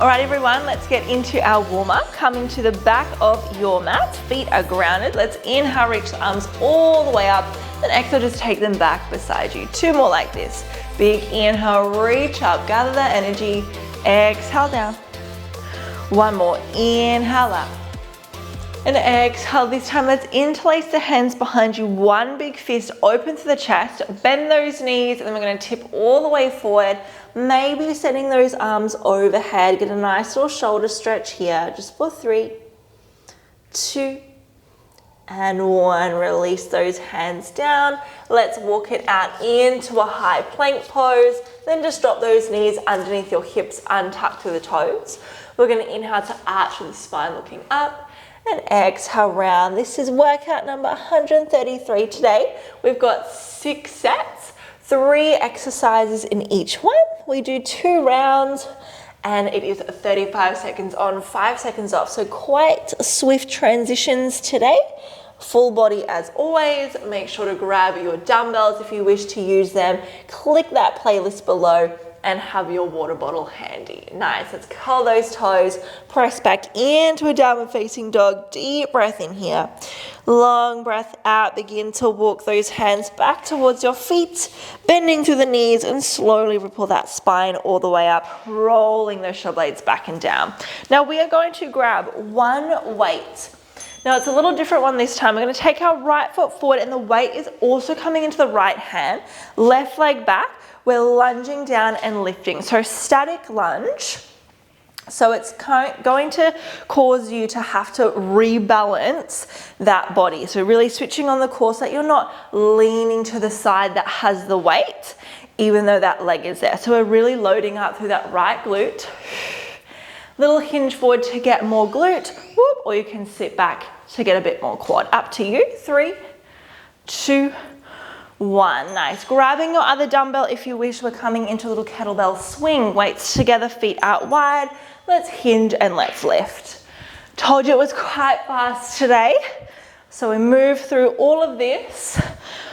All right, everyone, let's get into our warm-up. Coming to the back of your mat, feet are grounded. Let's inhale, reach the arms all the way up. Then exhale, just take them back beside you. 2 more like this. Big inhale, reach up, gather that energy. Exhale down. 1 more, inhale up. And exhale, this time let's interlace the hands behind you. 1 big fist open to the chest, bend those knees, and then we're gonna tip all the way forward. Maybe sending those arms overhead. Get a nice little shoulder stretch here, just for 3, 2, and 1. Release those hands down. Let's walk it out into a high plank pose. Then just drop those knees underneath your hips, untuck to the toes. We're gonna inhale to arch with the spine looking up. And exhale, round. This is workout number 133 today. We've got 6 sets, 3 exercises in each one. We do 2 rounds and it is 35 seconds on, 5 seconds off. So quite swift transitions today. Full body as always. Make sure to grab your dumbbells if you wish to use them. Click that playlist below and have your water bottle handy. Nice, let's curl those toes, press back into a downward facing dog, deep breath in here, long breath out, begin to walk those hands back towards your feet, bending through the knees and slowly ripple that spine all the way up, rolling those shoulder blades back and down. Now we are going to grab 1 weight. Now it's a little different one this time. We're gonna take our right foot forward and the weight is also coming into the right hand, left leg back. We're lunging down and lifting. So static lunge. So it's going to cause you to have to rebalance that body. So really switching on the core so that you're not leaning to the side that has the weight, even though that leg is there. So we're really loading up through that right glute. Little hinge forward to get more glute, whoop, or you can sit back to get a bit more quad. Up to you. 3, 2, 1. Nice. Grabbing your other dumbbell if you wish. We're coming into a little kettlebell swing. Weights together, feet out wide. Let's hinge and let's lift. Told you it was quite fast today. So we move through all of this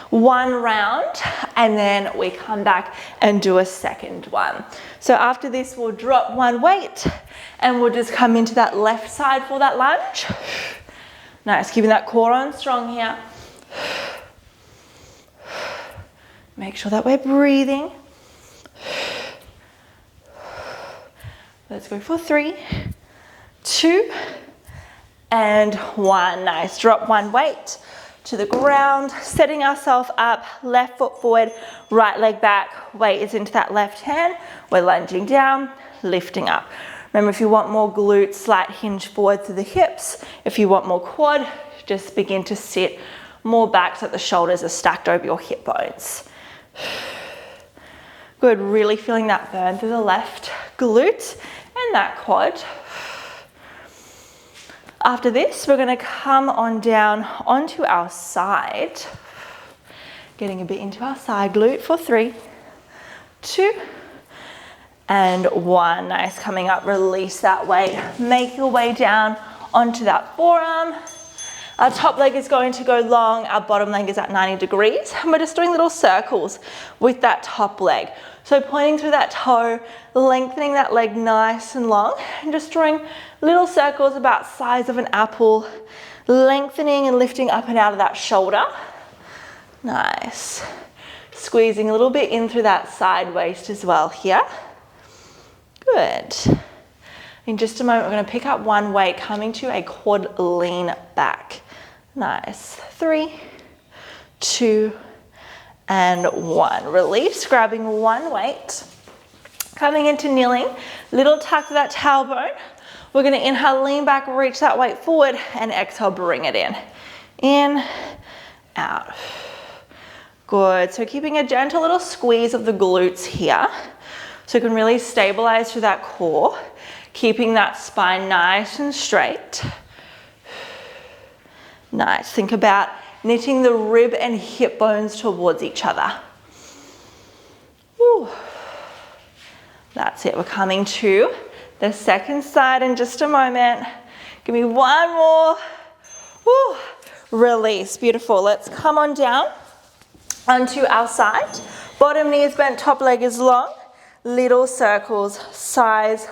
1 round and then we come back and do a second one. So after this, we'll drop 1 weight and we'll just come into that left side for that lunge. Nice. Keeping that core on strong here. Make sure that we're breathing. Let's go for 3, 2, and 1. Nice. Drop 1 weight to the ground, setting ourselves up, left foot forward, right leg back, weight is into that left hand. We're lunging down, lifting up. Remember, if you want more glute, slight hinge forward through the hips. If you want more quad, just begin to sit more back so that the shoulders are stacked over your hip bones. Good, really feeling that burn through the left glute and that quad. After this, we're gonna come on down onto our side, getting a bit into our side glute for 3, 2, and 1. Nice, coming up, release that weight. Make your way down onto that forearm. Our top leg is going to go long, our bottom leg is at 90 degrees, and we're just doing little circles with that top leg. So pointing through that toe, lengthening that leg nice and long, and just drawing little circles about the size of an apple, lengthening and lifting up and out of that shoulder. Nice. Squeezing a little bit in through that side waist as well here. Good. In just a moment, we're going to pick up 1 weight, coming to a quad lean back. Nice. 3, 2, and 1. Release, grabbing 1 weight. Coming into kneeling, little tuck to that tailbone. We're going to inhale, lean back, reach that weight forward, and exhale, bring it in. In, out. Good. So keeping a gentle little squeeze of the glutes here. So you can really stabilize through that core. Keeping that spine nice and straight. Nice. Think about knitting the rib and hip bones towards each other. Woo. That's it. We're coming to the second side in just a moment. Give me 1 more. Woo. Release. Beautiful. Let's come on down onto our side. Bottom knee is bent, top leg is long. Little circles, size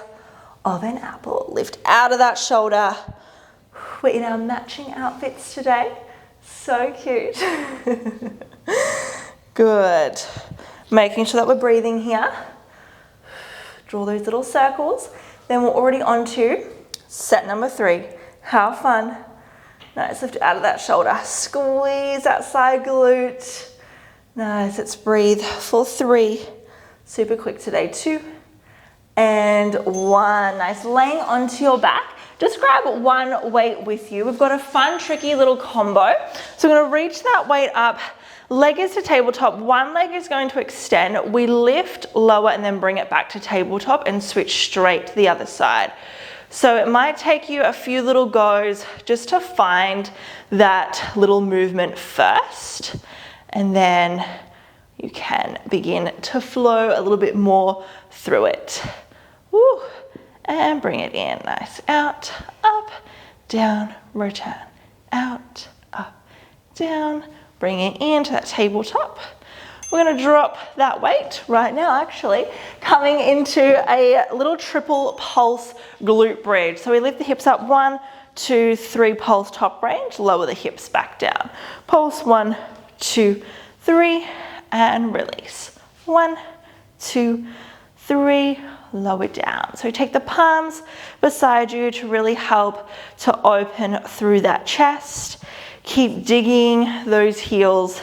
of an apple. Lift out of that shoulder. We're in our matching outfits today. So cute. Good. Making sure that we're breathing here. Draw those little circles. Then we're already on to set number 3. How fun. Nice, lift out of that shoulder. Squeeze that side glute. Nice, let's breathe for 3. Super quick today, 2 and 1. Nice, laying onto your back. Just grab one weight with you. We've got a fun, tricky little combo. So we're gonna reach that weight up. Leg is to tabletop, one leg is going to extend. We lift, lower, and then bring it back to tabletop and switch straight to the other side. So it might take you a few little goes just to find that little movement first, and then you can begin to flow a little bit more through it. Woo. And bring it in, nice, out, up, down, return, out, up, down. Bring it into that tabletop. We're gonna drop that weight right now, actually, coming into a little triple pulse glute bridge. So we lift the hips up, 1, 2, 3, pulse top range, lower the hips back down. Pulse 1, 2, 3, and release. 1, 2, 3, lower down. So take the palms beside you to really help to open through that chest. Keep digging those heels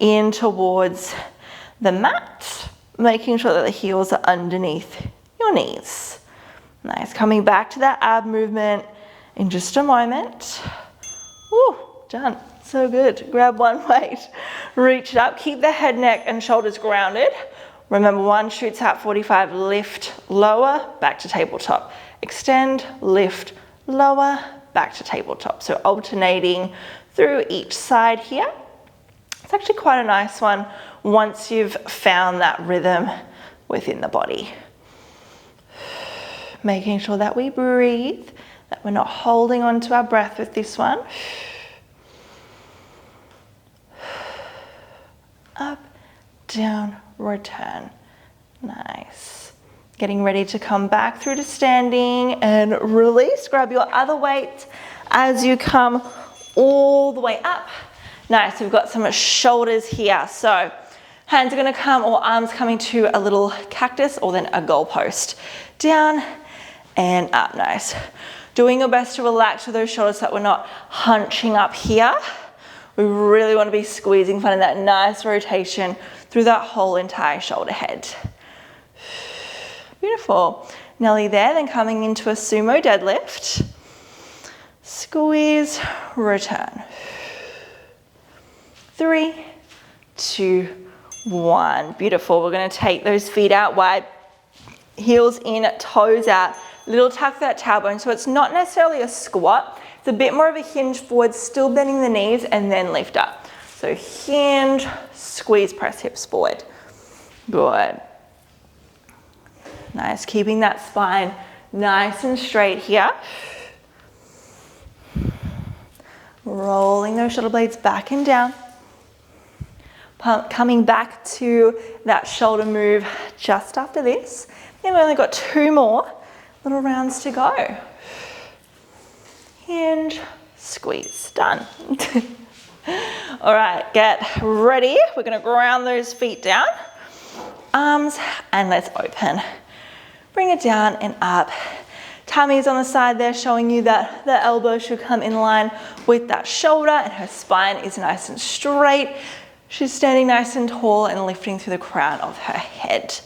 in towards the mat, making sure that the heels are underneath your knees. Nice, coming back to that ab movement in just a moment. Woo, done, so good. Grab one weight, reach it up, keep the head, neck, and shoulders grounded. Remember, 1 shoots out 45, lift, lower, back to tabletop. Extend, lift, lower, back to tabletop. So alternating through each side here. It's actually quite a nice one once you've found that rhythm within the body. Making sure that we breathe, that we're not holding on to our breath with this one. Up, down, return. Nice. Getting ready to come back through to standing and release. Grab your other weight as you come all the way up. Nice, we've got some shoulders here. So hands are gonna come, or arms coming to a little cactus or then a goalpost. Down and up, nice. Doing your best to relax with those shoulders so that we're not hunching up here. We really wanna be squeezing, finding that nice rotation through that whole entire shoulder head. Beautiful. Nearly there, then coming into a sumo deadlift. Squeeze, return. 3, 2, 1. Beautiful. We're going to take those feet out wide, heels in, toes out, little tuck that tailbone. So it's not necessarily a squat. It's a bit more of a hinge forward, still bending the knees, and then lift up. So hinge, squeeze, press hips forward. Good. Nice. Keeping that spine nice and straight here. Rolling those shoulder blades back and down. Coming back to that shoulder move just after this. And we've only got 2 more little rounds to go. Hinge, squeeze, done. All right, get ready. We're gonna ground those feet down. Arms, and let's open. Bring it down and up. Tammy's on the side there, showing you that the elbow should come in line with that shoulder, and her spine is nice and straight. She's standing nice and tall and lifting through the crown of her head.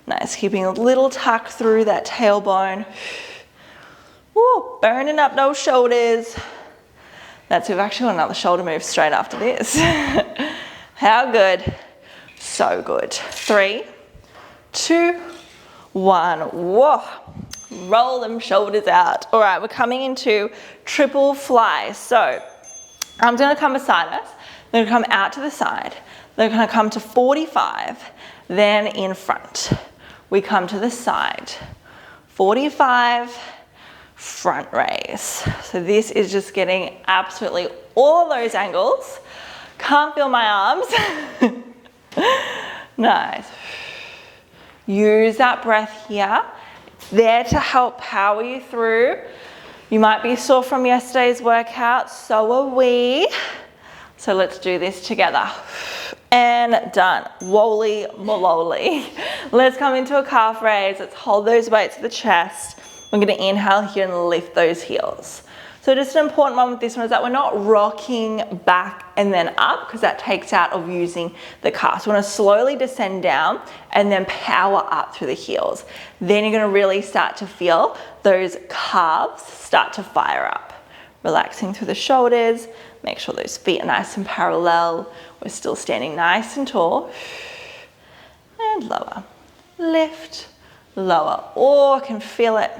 Nice, keeping a little tuck through that tailbone. Woo, burning up those shoulders. We've actually got another shoulder move straight after this. How good? So good. 3, 2, 1. Whoa. Roll them shoulders out. All right, we're coming into triple fly. So arms are gonna come beside us. They're gonna come out to the side. They're gonna come to 45, then in front. We come to the side. 45, front raise. So this is just getting absolutely all those angles. Can't feel my arms. Nice. Use that breath here. there to help power you through. You might be sore from yesterday's workout, so are we. So let's do this together. And done. Woly mololi. Let's come into a calf raise. Let's hold those weights to the chest. We're going to inhale here and lift those heels. So just an important one with this one is that we're not rocking back and then up, because that takes out of using the calves. We want to slowly descend down and then power up through the heels. Then you're going to really start to feel those calves start to fire up. Relaxing through the shoulders. Make sure those feet are nice and parallel. We're still standing nice and tall. And lower. Lift, lower. Oh, I can feel it.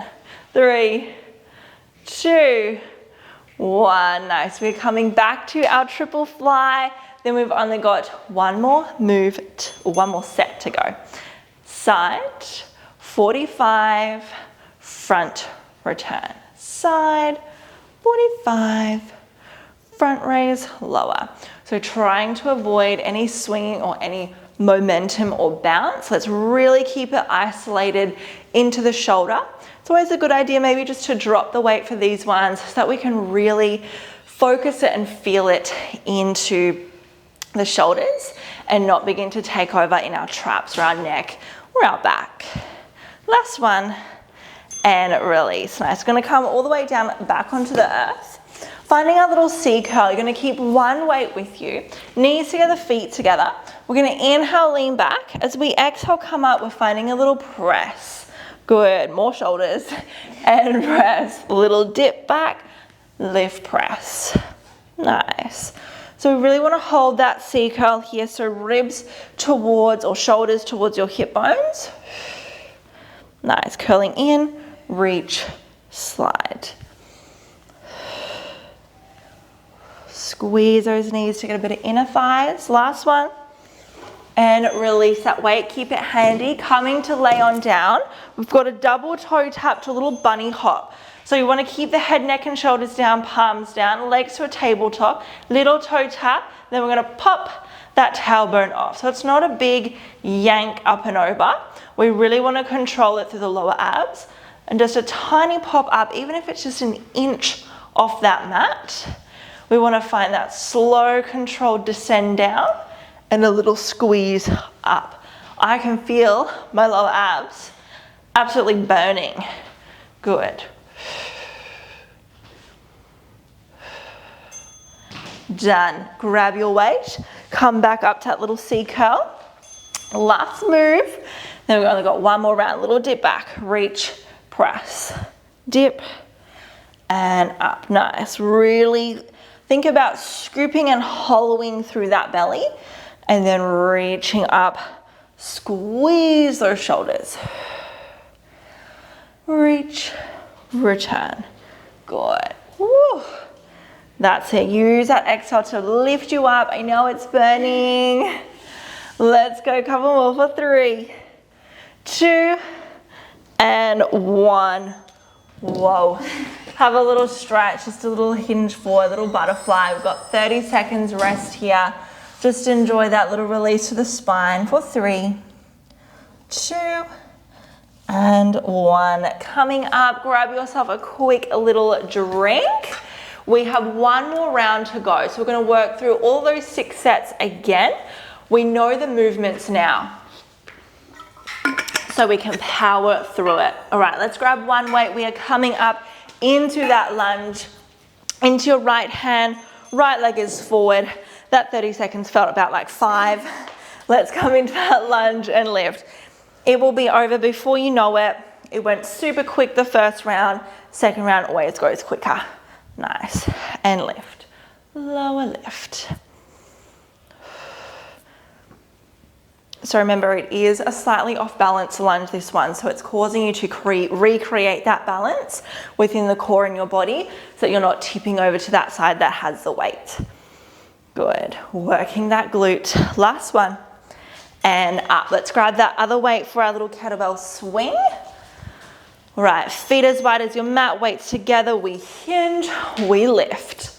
3, 2, 1. Nice. We're coming back to our triple fly. Then we've only got one more move, or one more set to go. Side, 45, front, return. Side, 45, front raise, lower. So trying to avoid any swinging or any momentum or bounce. Let's really keep it isolated into the shoulder. It's always a good idea maybe just to drop the weight for these ones so that we can really focus it and feel it into the shoulders and not begin to take over in our traps or our neck or our back. Last one, and release. Nice. Gonna come all the way down back onto the earth. Finding our little C curl, you're gonna keep one weight with you. Knees together, feet together. We're gonna inhale, lean back. As we exhale, come up, we're finding a little press. Good, more shoulders. And press. Little dip back, lift, press. Nice. So we really wanna hold that C curl here, so ribs towards, or shoulders towards your hip bones. Nice, curling in, reach, slide. Squeeze those knees to get a bit of inner thighs. Last one. And release that weight. Keep it handy. Coming to lay on down. We've got a double toe tap to a little bunny hop. So you want to keep the head, neck and shoulders down, palms down, legs to a tabletop, little toe tap. Then we're going to pop that tailbone off. So it's not a big yank up and over. We really want to control it through the lower abs. And just a tiny pop up, even if it's just an inch off that mat. We want to find that slow, controlled descend down and a little squeeze up. I can feel my lower abs absolutely burning. Good. Done. Grab your weight. Come back up to that little C curl. Last move. Then we've only got one more round. Little dip back. Reach, press, dip, and up. Nice. Really think about scooping and hollowing through that belly and then reaching up. Squeeze those shoulders. Reach, return. Good. Woo. That's it. Use that exhale to lift you up. I know it's burning. Let's go. Couple more for 3, 2, and 1. Whoa. Have a little stretch, just a little hinge forward, a little butterfly. We've got 30 seconds rest here. Just enjoy that little release to the spine for 3, 2, and 1. Coming up, grab yourself a quick little drink. We have one more round to go. So we're going to work through all those 6 sets again. We know the movements now, so we can power through it. All right, let's grab one weight. We are coming up into that lunge, into your right hand, right leg is forward. That 30 seconds felt about like 5. Let's come into that lunge and lift. It will be over before you know it. It went super quick the first round. Second round always goes quicker. Nice. And lift. Lower lift. So remember, it is a slightly off balance lunge, this one, so it's causing you to recreate that balance within the core in your body so that you're not tipping over to that side that has the weight. Good. Working that glute. Last one. And up. Let's grab that other weight for our little kettlebell swing. All right, feet as wide as your mat, weights together, we hinge, we lift.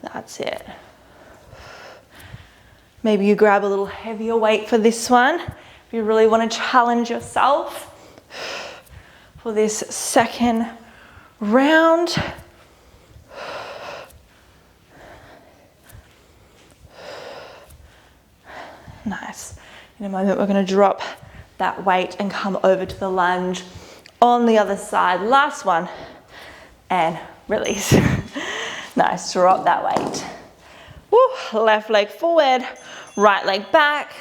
That's it. Maybe you grab a little heavier weight for this one If you really want to challenge yourself for this second round. Nice. In a moment, we're going to drop that weight and come over to the lunge on the other side. Last one. And release. Nice. Drop that weight. Woo. Left leg forward, right leg back.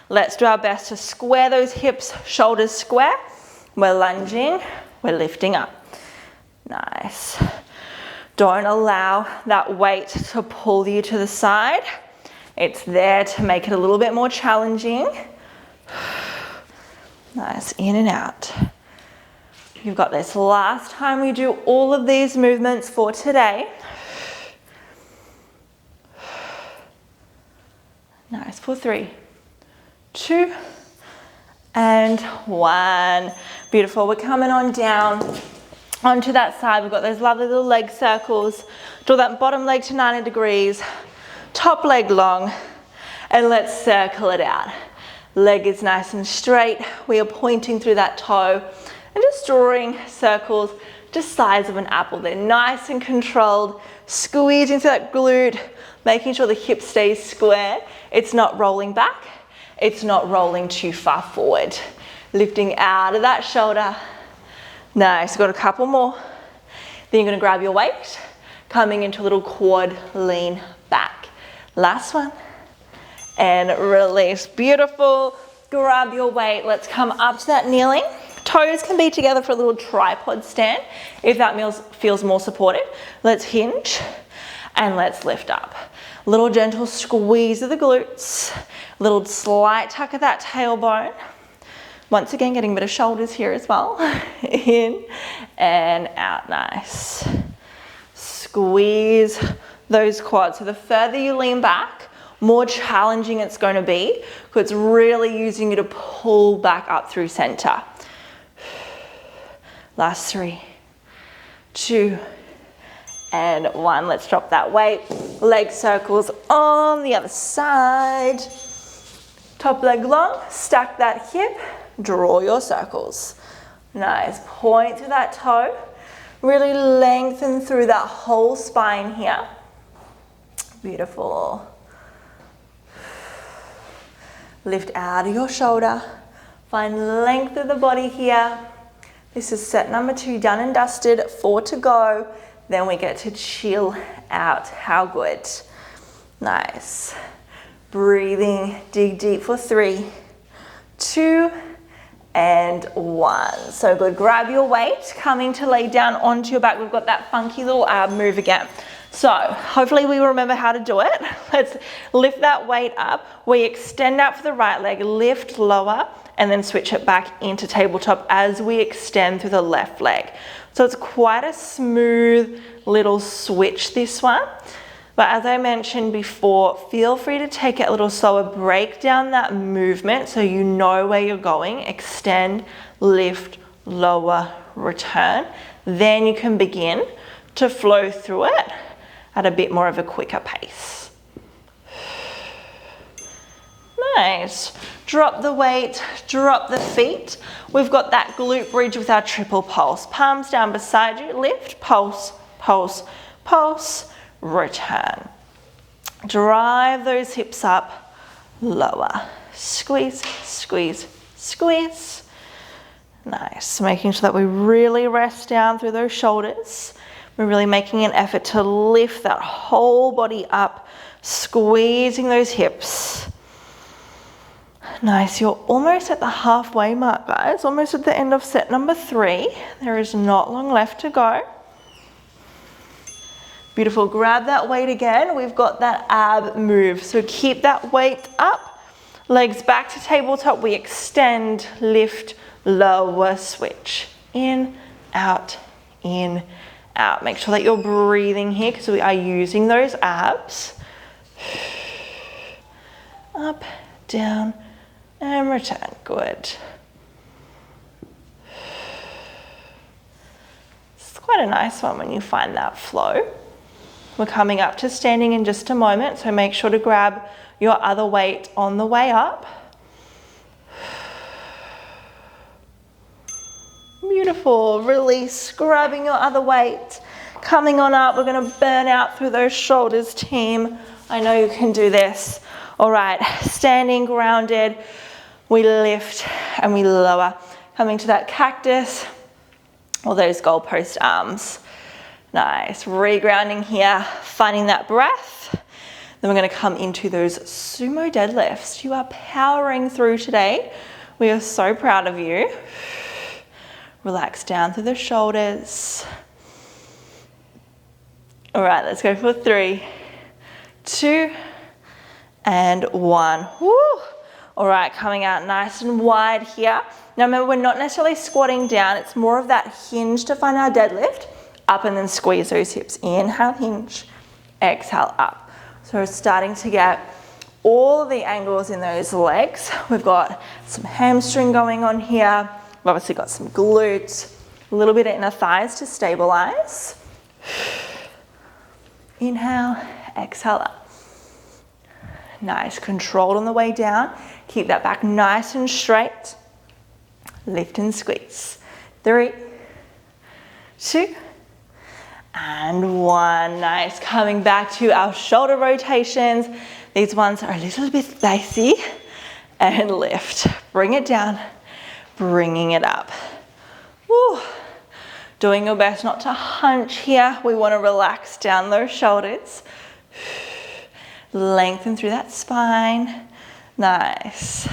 Let's do our best to square those hips, shoulders square. We're lunging, we're lifting up. Nice. Don't allow that weight to pull you to the side. It's there to make it a little bit more challenging. Nice, in and out. You've got this. Last time we do all of these movements for today. Nice, for 3, 2, and 1. Beautiful. We're coming on down onto that side. We've got those lovely little leg circles. Draw that bottom leg to 90 degrees. Top leg long, and let's circle it out. Leg is nice and straight. We are pointing through that toe and just drawing circles just size of an apple. They're nice and controlled, squeezing through that glute, making sure the hip stays square. It's not rolling back. It's not rolling too far forward. Lifting out of that shoulder. Nice, got a couple more. Then you're gonna grab your weight, coming into a little quad lean back. Last one, and release. Beautiful. Grab your weight. Let's come up to that kneeling. Toes can be together for a little tripod stand if that feels more supportive. Let's hinge and let's lift up. Little gentle squeeze of the glutes. Little slight tuck of that tailbone. Once again, getting a bit of shoulders here as well. In and out. Nice. Squeeze those quads. So the further you lean back, more challenging it's going to be, because it's really using you to pull back up through center. Last 3, 2, and 1. Let's drop that weight. Leg circles on the other side. Top leg long, stack that hip, draw your circles. Nice. Point through that toe. Really lengthen through that whole spine here. Beautiful. Lift out of your shoulder. Find length of the body here. This is set number 2, done and dusted. 4 to go. Then we get to chill out. How good. Nice. Breathing, dig deep for 3, 2, and 1. So good. Grab your weight, coming to lay down onto your back. We've got that funky little ab move again. So hopefully we remember how to do it. Let's lift that weight up. We extend out for the right leg, lift lower, and then switch it back into tabletop as we extend through the left leg. So it's quite a smooth little switch, this one. But as I mentioned before, feel free to take it a little slower. Break down that movement so you know where you're going. Extend, lift, lower, return. Then you can begin to flow through it at a bit more of a quicker pace. Nice. Drop the weight, drop the feet. We've got that glute bridge with our triple pulse. Palms down beside you, lift, pulse, pulse, pulse, return. Drive those hips up, lower. Squeeze, squeeze, squeeze. Nice. Making sure that we really rest down through those shoulders. We're really making an effort to lift that whole body up, squeezing those hips. Nice, you're almost at the halfway mark, guys. Almost at the end of set number 3. There is not long left to go. Beautiful, grab that weight again. We've got that ab move. So keep that weight up, legs back to tabletop. We extend, lift, lower, switch. In, out, in, out. Make sure that you're breathing here because we are using those abs. Up, down, and return. Good. It's quite a nice one when you find that flow. We're coming up to standing in just a moment, so make sure to grab your other weight on the way up. Beautiful. Release, grabbing your other weight. Coming on up, we're gonna burn out through those shoulders, team. I know you can do this. All right, standing grounded, we lift and we lower. Coming to that cactus or those goalpost arms. Nice, regrounding here, finding that breath. Then we're gonna come into those sumo deadlifts. You are powering through today. We are so proud of you. Relax down through the shoulders. All right, let's go for 3, 2, and 1. Woo. All right, coming out nice and wide here. Now remember, we're not necessarily squatting down. It's more of that hinge to find our deadlift. Up and then squeeze those hips. Inhale, hinge. Exhale, up. So we're starting to get all the angles in those legs. We've got some hamstring going on here. We've obviously got some glutes, a little bit of inner thighs to stabilize. Inhale, exhale up. Nice, controlled on the way down. Keep that back nice and straight. Lift and squeeze. 3, 2, and 1. Nice, coming back to our shoulder rotations. These ones are a little bit spicy. And lift, bring it down, bringing it up. Woo. Doing your best not to hunch here. We want to relax down those shoulders. Lengthen through that spine. Nice.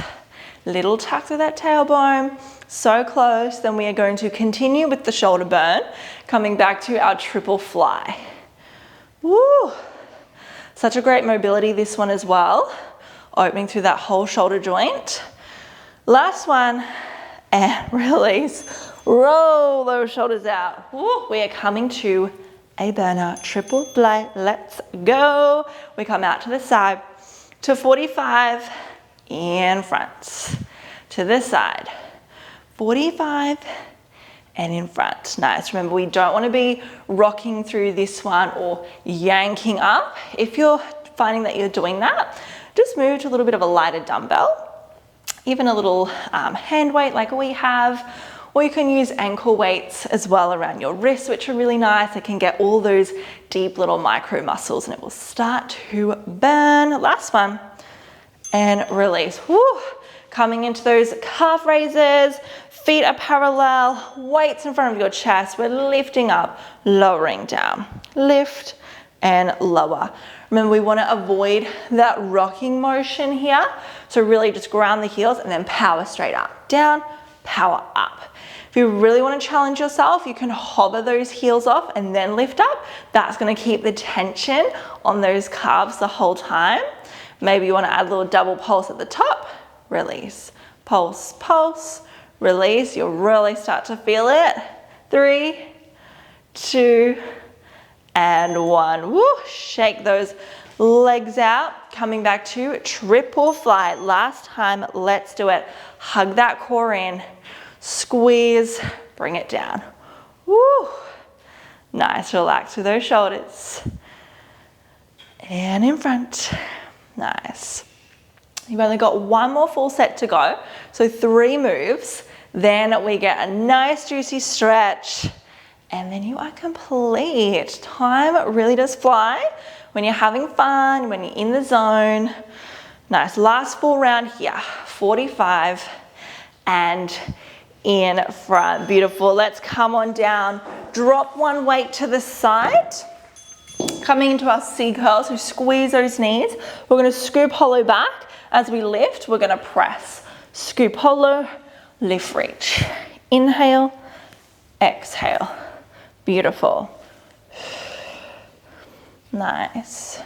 Little tuck through that tailbone. So close. Then we are going to continue with the shoulder burn, coming back to our triple fly. Woo. Such a great mobility, this one as well. Opening through that whole shoulder joint. Last one, and release. Roll those shoulders out. Woo. We are coming to a burner, triple fly. Let's go. We come out to the side, to 45, in front. To this side, 45, and in front. Nice. Remember, we don't want to be rocking through this one or yanking up. If you're finding that you're doing that, just move to a little bit of a lighter dumbbell, even a little hand weight like we have, or you can use ankle weights as well around your wrists, which are really nice. It can get all those deep little micro muscles and it will start to burn. Last one, and release. Woo. Coming into those calf raises, feet are parallel, weights in front of your chest. We're lifting up, lowering down. Lift and lower. Remember, we want to avoid that rocking motion here. So really just ground the heels and then power straight up. Down, power up. If you really want to challenge yourself, you can hover those heels off and then lift up. That's going to keep the tension on those calves the whole time. Maybe you want to add a little double pulse at the top. Release. Pulse, pulse, release. You'll really start to feel it. 3, 2, and 1. Woo. Shake those legs out. Coming back to triple fly. Last time, let's do it. Hug that core in. Squeeze, bring it down. Woo. Nice, relax through those shoulders. And in front. Nice. You've only got one more full set to go. So 3 moves. Then we get a nice juicy stretch. And then you are complete. Time really does fly when you're having fun, when you're in the zone. Nice, last full round here. 45 and in front. Beautiful. Let's come on down. Drop one weight to the side. Coming into our C curl, so squeeze those knees. We're going to scoop hollow back. As we lift, we're going to press. Scoop hollow, lift, reach. Inhale, exhale. Beautiful. Nice.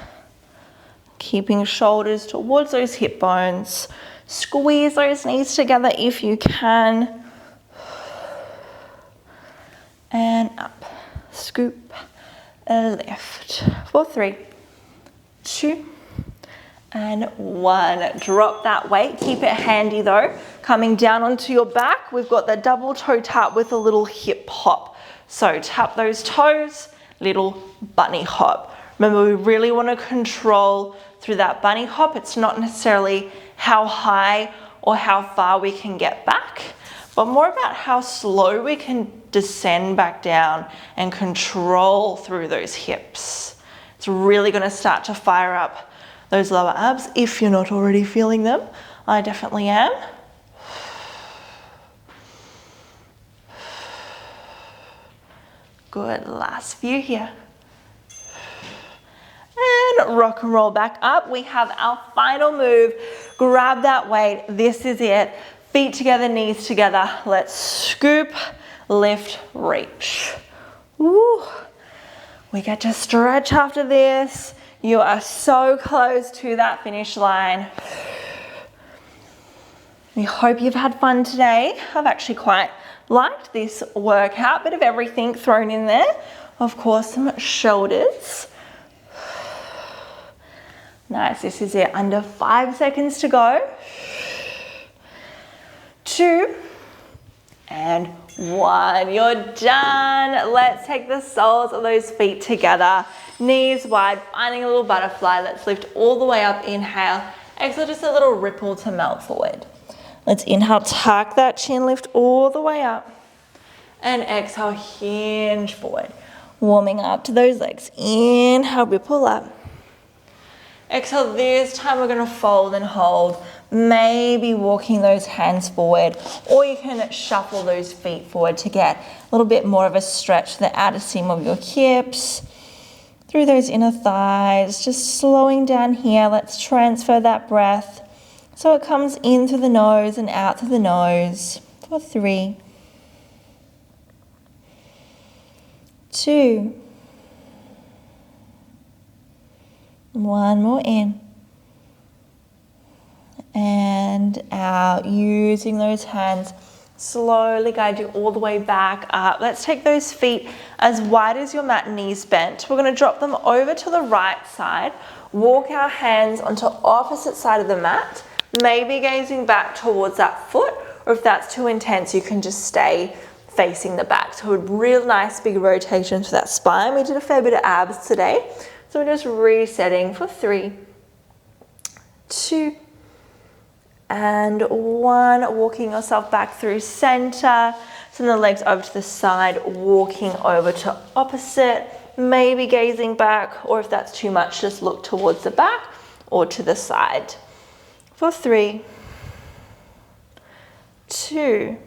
Keeping shoulders towards those hip bones. Squeeze those knees together if you can. And up. Scoop. Lift. For 3, 2, and 1. Drop that weight. Keep it handy though. Coming down onto your back, we've got the double toe tap with a little hip hop. So tap those toes, little bunny hop. Remember, we really want to control through that bunny hop. It's not necessarily how high or how far we can get back, but more about how slow we can descend back down and control through those hips. It's really going to start to fire up those lower abs if you're not already feeling them. I definitely am. Good, last few here. And rock and roll back up. We have our final move. Grab that weight. This is it. Feet together, knees together. Let's scoop, lift, reach. Woo. We get to stretch after this. You are so close to that finish line. We hope you've had fun today. I've actually quite liked this workout. Bit of everything thrown in there. Of course, some shoulders. Nice, this is it. Under 5 seconds to go. 2 and 1. You're done. Let's take the soles of those feet together. Knees wide, finding a little butterfly. Let's lift all the way up. Inhale. Exhale, just a little ripple to melt forward. Let's inhale, tuck that chin, lift all the way up. And exhale, hinge forward. Warming up to those legs. Inhale, ripple up. Exhale, this time we're going to fold and hold. Maybe walking those hands forward, or you can shuffle those feet forward to get a little bit more of a stretch to the outer seam of your hips, through those inner thighs. Just slowing down here. Let's transfer that breath so it comes in through the nose and out through the nose for 3, 2, 1 more in and out. Using those hands, slowly guide you all the way back up. Let's take those feet as wide as your mat, knees bent. We're going to drop them over to the right side. Walk our hands onto opposite side of the mat, maybe gazing back towards that foot, or if that's too intense, you can just stay facing the back. So a real nice big rotation to that spine. We did a fair bit of abs today. So we're just resetting for 3, 2, and 1. Walking yourself back through center. Send the legs over to the side, walking over to opposite. Maybe gazing back, or if that's too much, just look towards the back or to the side. For 3, 2,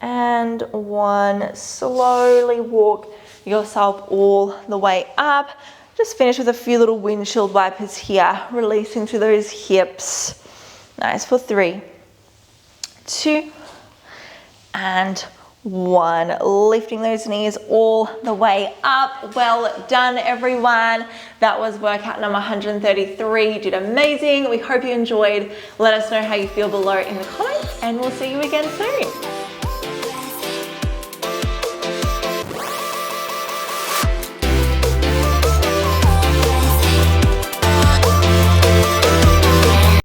and 1. Slowly walk yourself all the way up. Just finish with a few little windshield wipers here, releasing through those hips. Nice. For 3, 2, and 1. Lifting those knees all the way up. Well done, everyone. That was workout number 133. You did amazing. We hope you enjoyed. Let us know how you feel below in the comments, and we'll see you again soon.